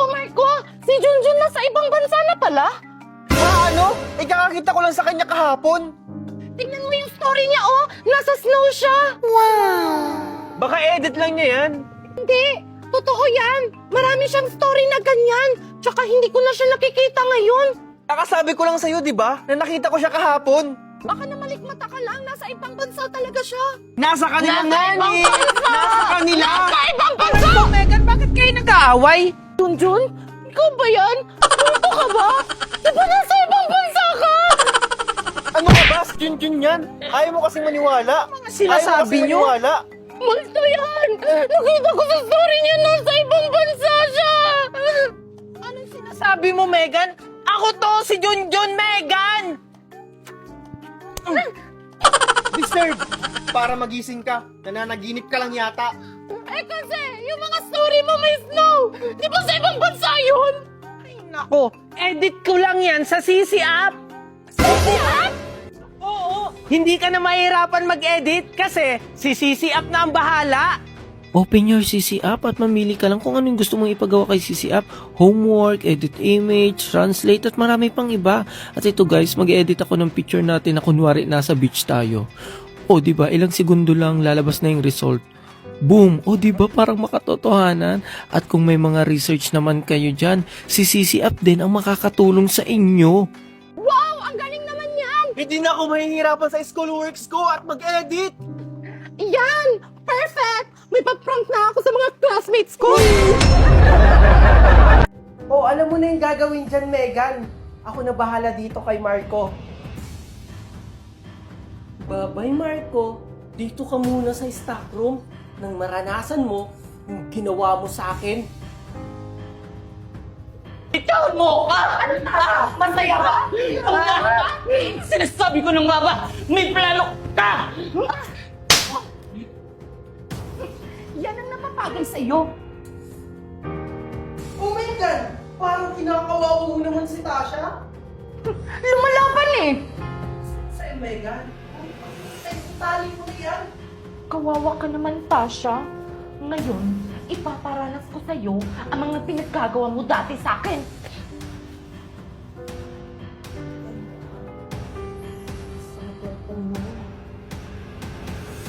Marco! Si Junjun nasa ibang bansa na pala? Ano? Ikakakita ko lang sa kanya kahapon. Tingnan mo yung story niya, oh! Nasa snow siya! Baka edit lang niya yan. Hindi! Totoo yan! Marami siyang story na ganyan! Tsaka hindi ko na siya nakikita ngayon! Kakasabi ko lang sa'yo, di ba? Na nakita ko siya kahapon. Baka namalikmata ka lang, nasa ibang bansa talaga siya! Nasa kanila nga ni! Nasa kanila! Nasa ibang bansa! Megan, bakit kayo nag-aaway? Junjun? Ikaw ba yan? Ano ka ba? Di ba nasa ibang bansa ka? Ano ka ba? Junjun yan. Ayaw mo kasi maniwala. sinasabi niyo? Maniwala. Multo yan! Nakita ko sa story niya nasa ibang bansa siya! Anong sinasabi mo, Megan? Ako to, si Junjun, Megan! Disturb! Para magising ka. Nananaginip ka lang yata. Eh kasi, yung mga story mo may snow! Di ba sa ibang bansa yun? Ay, nako, edit ko lang yan sa CC app. CC app? Oo, hindi ka na mahirapan mag-edit kasi si CC app na ang bahala. Open your CC app at mamili ka lang kung ano yung gusto mong ipagawa kay CC app. Homework, edit image, translate at marami pang iba. At ito guys, mag-edit ako ng picture natin na kunwari nasa beach tayo. O diba, ilang segundo lang lalabas na yung result. Boom! O diba, parang makatotohanan. At kung may mga research naman kayo dyan, si CC app din ang makakatulong sa inyo. Wow! Ang galing naman yan! Hindi na ako mahihirapan sa schoolworks ko at mag-edit. Yan! Perfect! May pa-prank na ako sa mga classmates ko! Oh, alam mo na yung gagawin dyan, Megan. Ako na bahala dito kay Marco. Babay, Marco. Dito ka muna sa stock room nang maranasan mo yung ginawa mo sa akin. Ikaw mo ka! Masaya ba? Sinasabi ko nung nga ba, may plano ka! Yan ang napapagay sa'yo! Oh, Megan! Parang kinakawawa mo naman si Tasha. Lumalaban eh! Sa'yo, Megan? Tali mo na yan. Kawawa ka naman, Tasha. Ngayon, ipaparanas ko sa'yo ang mga pinaggagawa mo dati sa akin.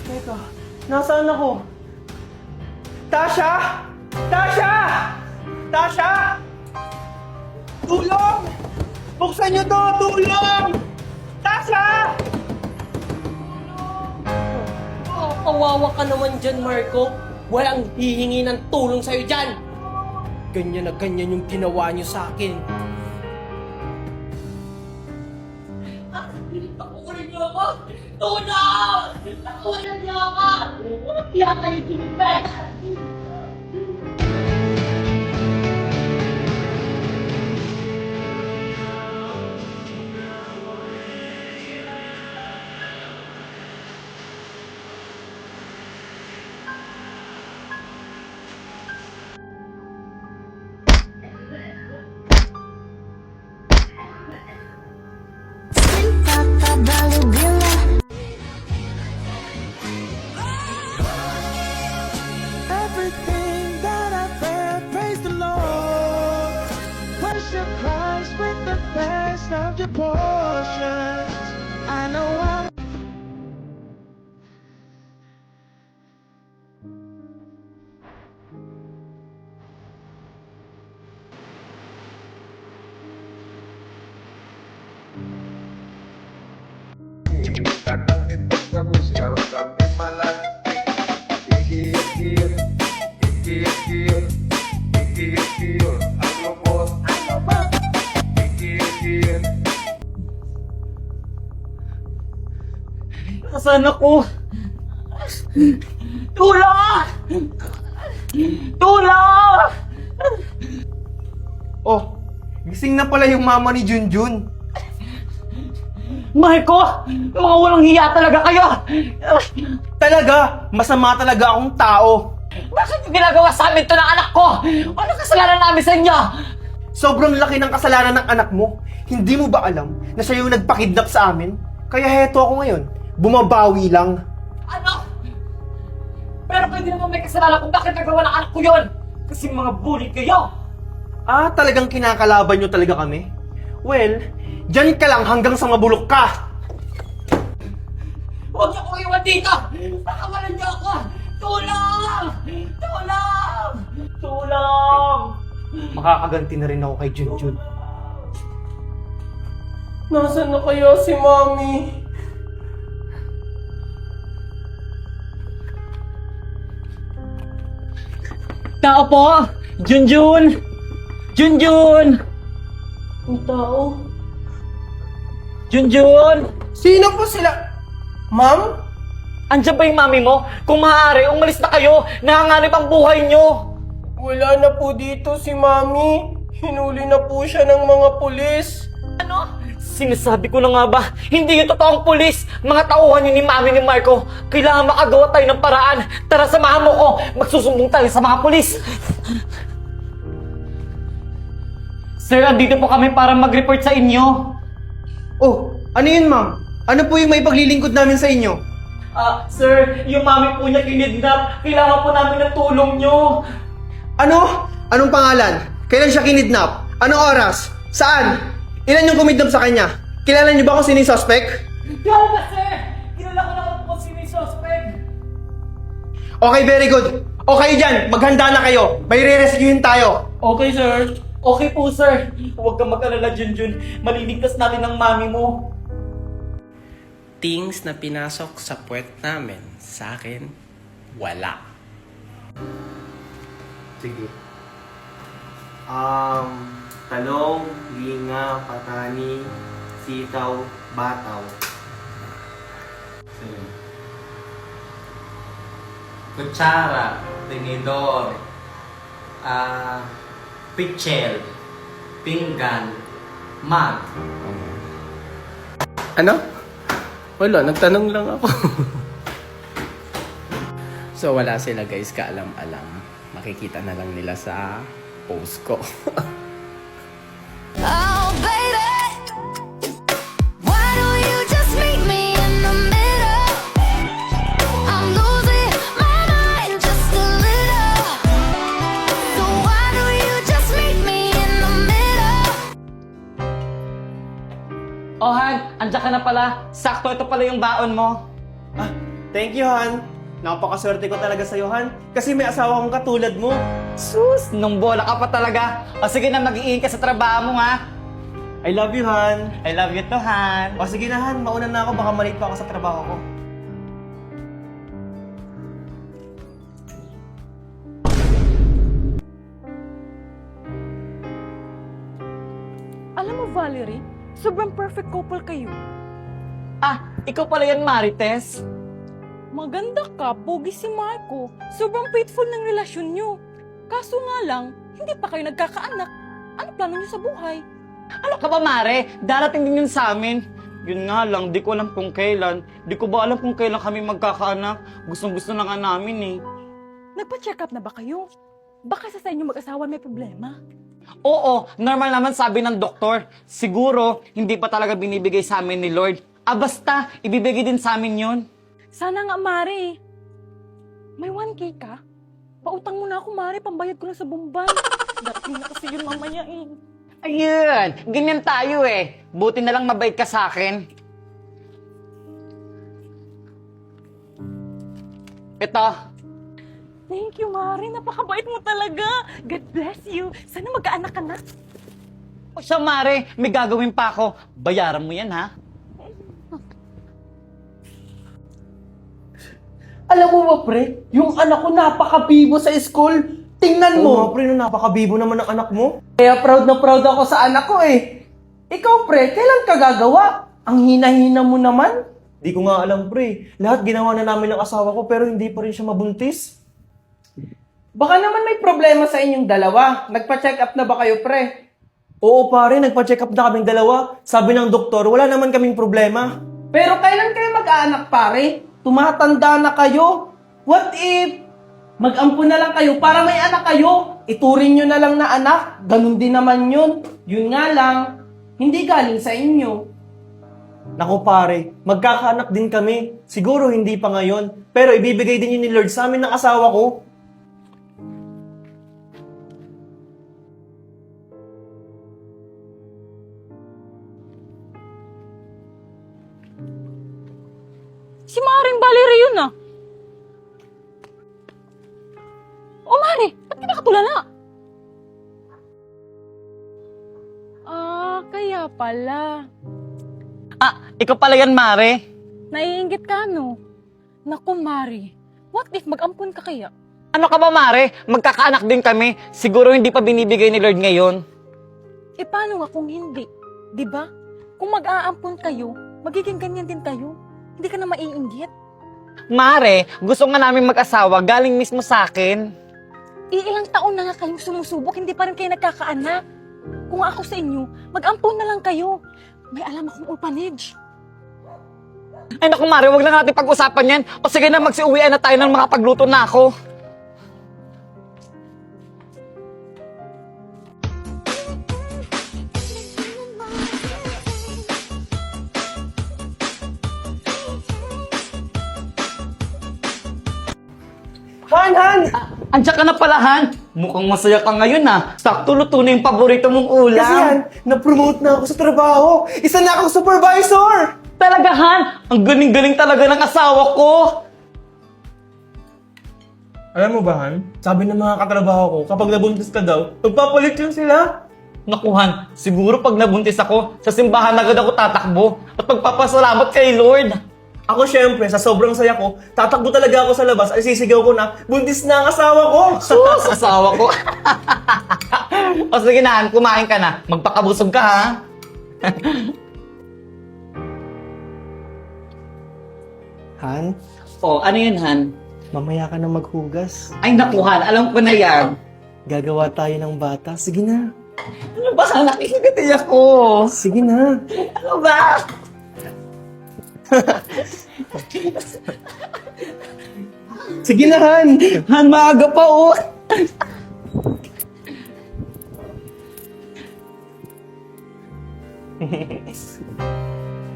Teka, nasaan ako? Tasha! Tasha! Tasha! Tulong! Buksan niyo to! Tulong! Tasha! Oh, kawawa ka naman dyan, Marco. Walang hihingi ng tulong sa'yo dyan. Ganyan na ganyan yung ginawa niyo sa akin. Takurin niyo ako! Tulong! Takurin niyo ako! Yan ay kinipet! Everything that I've read, praise the Lord. Worship Christ with the best of your portions. I know I'm Nasaan ako? Tulong! Tulong! Oh, gising na pala yung mama ni Junjun. Marco! Mga walang hiya talaga kayo! Talaga, masama talaga akong tao. Bakit yung ginagawa sa amin to ng anak ko? Ano kasalanan namin sa inyo? Sobrang laki ng kasalanan ng anak mo. Hindi mo ba alam na siya yung nagpakidnap sa amin? Kaya heto ako ngayon, bumabawi lang. Ano? Pero pwede naman may kasalanan kung bakit nagawa ng anak ko yun. Kasi mga bully kayo! Ah, talagang kinakalaban nyo talaga kami? Well, dyan ka lang hanggang sa mabulok ka! Huwag niyo akong iwan dito! Nakawalan niyo ako! Tulong! Tulong! Tulong! Makakaganti na rin ako kay Junjun. Nasaan na kaya si Mami? Tao po! Junjun! Junjun! Ang tao? Junjun! Sino po sila? Ma'am? Andiyan ba yung mami mo? Kung maaari, umalis na kayo! Nanganganib ang buhay nyo! Wala na po dito si Mami. Hinuli na po siya ng mga pulis. Ano? Sinasabi ko na nga ba, hindi yung totoong pulis! Mga tauhan yun ni Mami ni Marco! Kailangan makagawa tayo ng paraan! Tara, samahan mo ko! Magsusumbong tayo sa mga pulis! Sir, andito po kami para mag-report sa inyo. Oh, ano yun ma'am? Ano po yung may paglilingkod namin sa inyo? Sir, yung mami po niya kinidnap. Kailangan po namin ng tulong nyo. Ano? Anong pangalan? Kailan siya kinidnap? Anong oras? Saan? Ilan yung kumidnap sa kanya? Kilala niyo ba kung sino yung suspect? Kaya na, sir! Kilala ko na kung sino yung suspect. Okay, very good. Okay dyan, maghanda na kayo. May re-rescuehin tayo. Okay, sir. Okay po, sir. Huwag kang mag-alala, Junjun. Maliligtas natin ang mami mo. Things na pinasok sa puwet namin, sa akin, wala. Sige. Talong, linga, patani, sitaw, bataw. Kutsara, tinidor, pichel, pinggan, mug. Ano? Wala, nagtanong lang ako. So wala sila guys, kaalam-alam. Makikita na lang nila sa post ko. Oh, baby, why don't you just meet me in the middle? I'm losing my mind just a little. So why don't you just meet me in the middle? Oh, Han, andyan ka na pala. Sakto, ito pala yung baon mo. Ah, thank you, Han. Napakaswerte ko talaga sa'yo, Han. Kasi may asawa kong katulad mo. Sus, nung bola ka pa talaga. O sige na, mag-iingat ka sa trabaho mo, ha? I love you, Han. I love you too, Han. O sige na, Han. Mauna na ako. Baka malate pa ako sa trabaho ko. Alam mo, Valerie, sobrang perfect couple kayo. Ikaw pala yan, Marites. Maganda ka, pogi si Marco. Sobrang faithful ng relasyon nyo. Kaso nga lang, hindi pa kayo nagkakaanak. Ano plano nyo sa buhay? Ano ka ba, Mare? Darating din yun sa amin. Yun nga lang, di ko alam kung kailan. Di ko ba alam kung kailan kami magkakaanak? Gustong-gusto na nga namin eh. Nagpa-check up na ba kayo? Baka sa inyo mag-asawa may problema. Oo, normal naman sabi ng doktor. Siguro, hindi pa talaga binibigay sa amin ni Lord. Basta, ibibigay din sa amin yun. Sana nga, Mare. May 1K ka? Pautang mo na ako, Mare. Pambayad ko na sa bumban. Darating na kasi yun mamaya eh. Ayun, ganyan tayo eh. Buti na lang mabait ka sa akin. Ito. Thank you, Mare. Napakabait mo talaga. God bless you. Sana magkaanak ka na. O siya, Mare, may gagawin pa ako. Bayaran mo yan, ha? Alam mo ba, pre? Yung anak ko napaka-bibo sa school. Tingnan Oo mo. nga, pre, no, napakabibo naman ng anak mo. Kaya proud na proud ako sa anak ko eh. Ikaw, pre, kailan ka gagawa? Ang hina-hina mo naman. Di ko nga alam, pre. Lahat ginawa na namin ng asawa ko pero hindi pa rin siya mabuntis. Baka naman may problema sa inyong dalawa. Nagpa-check up na ba kayo, pre? Oo, pare, nagpa-check up na kaming dalawa. Sabi ng doktor, wala naman kaming problema. Pero kailan kayo mag-aanak, pare? Tumatanda na kayo. What if mag-ampun na lang kayo para may anak kayo? Ituring nyo na lang na anak. Ganun din naman yun. Yun nga lang, hindi galing sa inyo. Naku pare, magkakaanak din kami. Siguro hindi pa ngayon. Pero ibibigay din yun ni Lord sa amin ng asawa ko. Si Maring Valerie yun ah. O Mare, ba't ka nakatulala? Ah, kaya pala. Ikaw pala yan, Mare. Naiinggit ka, no? Naku, Mare. What if mag-ampon ka kaya? Ano ka ba, Mare? Magkakaanak din kami. Siguro hindi pa binibigay ni Lord ngayon. Eh, paano nga kung hindi? Di ba? Kung mag-aampon kayo, magiging ganyan din kayo. Hindi ka na maiinggit. Mare, gusto nga namin mag-asawa galing mismo sa akin. Ilang taon na nga kayong sumusubok, hindi pa rin kayo nagkakaanak. Kung ako sa inyo, mag-ampon na lang kayo. May alam akong orphanage. Ay naku, Mare, wag na natin pag-usapan yan. O sige na, magsiuwian na tayo ng makapagluto na ako. Han! Andiyan ka na pala, Han. Mukhang masaya ka ngayon, ha. Sakto luto na yung paborito mong ulam. Kasi yan, na-promote na ako sa trabaho. Isa na akong supervisor! Talaga, Han? Ang galing-galing talaga ng asawa ko. Alam mo ba, Han? Sabi ng mga katrabaho ko, kapag nabuntis ka daw, magpapalit yun sila. Naku, Han, siguro pag nabuntis ako, sa simbahan agad ako tatakbo at magpapasalamat kay Lord. Ako syempre, sa sobrang saya ko, tatakbo talaga ako sa labas at sisigaw ko na, buntis na ang asawa ko! Sus, asawa ko. O sige na, Han, kumain ka na. Magpakabusog ka, ha? Han, O, ano yun, Han? mamaya ka na maghugas. Ay, naku, Han, alam ko na yan. Gagawa tayo ng bata. Sige na. Ano ba, Han? Nakikigati ako. Sige na. Ano ba? Sige na, Han. Han, maaga pa, oh.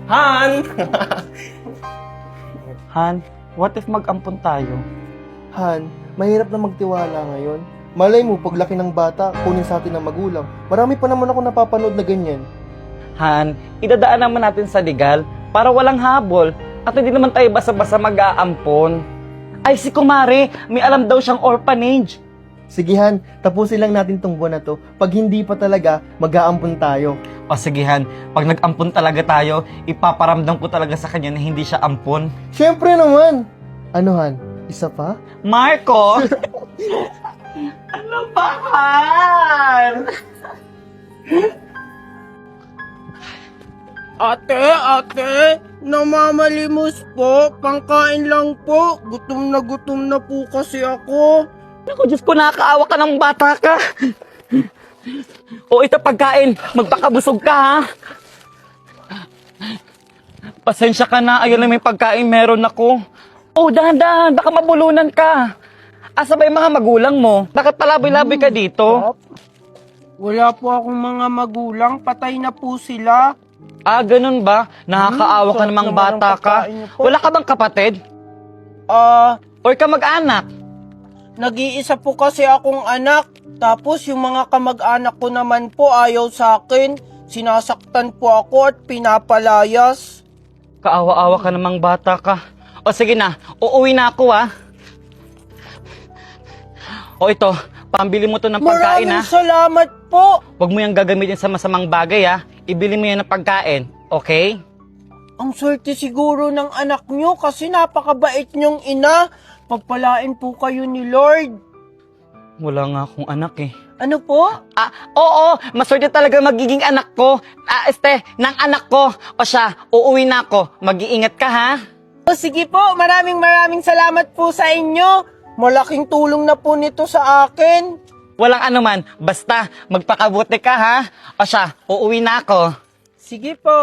Han! Han, what if mag-ampon tayo? Han, mahirap na magtiwala ngayon. Malay mo, paglaki ng bata, kunin sa atin ng magulang. Marami pa naman ako napapanood na ganyan. Han, idadaan naman natin sa legal para walang habol at hindi naman tayo basta-basta mag-aampon. Ay, si Kumare, may alam daw siyang orphanage. Sige, Han, tapusin lang natin tong buwan na to. Pag hindi pa talaga, mag-aampon tayo. O sige, Han, pag nag-ampon talaga tayo, ipaparamdam ko talaga sa kanya na hindi siya ampon. Siyempre naman! Ano, Han? Isa pa? Marco! Ano ba, Han? Ate, namamalimos po. Pangkain lang po. Gutom na po kasi ako. Naku, Diyos ko, nakakaawa ka ng bata ka. O ito pagkain, magpakabusog ka, ha? Pasensya ka na, ayun na may pagkain meron ako. Oh, dahan-dahan, baka mabulunan ka. Asa ba yung mga magulang mo? Bakit palaboy-laboy ka dito? Wala po akong mga magulang. Patay na po sila. Ah, ganun ba? Nakakaawa ka sarap namang naman bata ang ka. pagkain niyo po. Wala ka bang kapatid? Or Or ka mag-anak? nag-iisa po kasi akong anak. Tapos yung mga kamag-anak ko naman po ayaw sa akin. Sinasaktan po ako at pinapalayas. Kaawa-awa ka namang bata ka. O sige na, uuwi na ako, ha? O ito, pambili mo to ng pagkain, ha? Maraming salamat po. Huwag mo yung gagamitin sa masamang bagay, ha? Ibili mo yan ng pagkain, okay? Ang swerte siguro ng anak nyo kasi napakabait nyong ina. Pagpalain po kayo ni Lord. Wala nga akong anak, eh. Ano po? Ah, oo, maswerte talaga magiging anak ko. Ng anak ko. O siya, uuwi na ako. Mag-iingat ka, ha? O sige po, maraming salamat po sa inyo. Malaking tulong na po nito sa akin. Walang anuman, basta magpakabuti ka, ha? O siya, uuwi na ako. Sige po.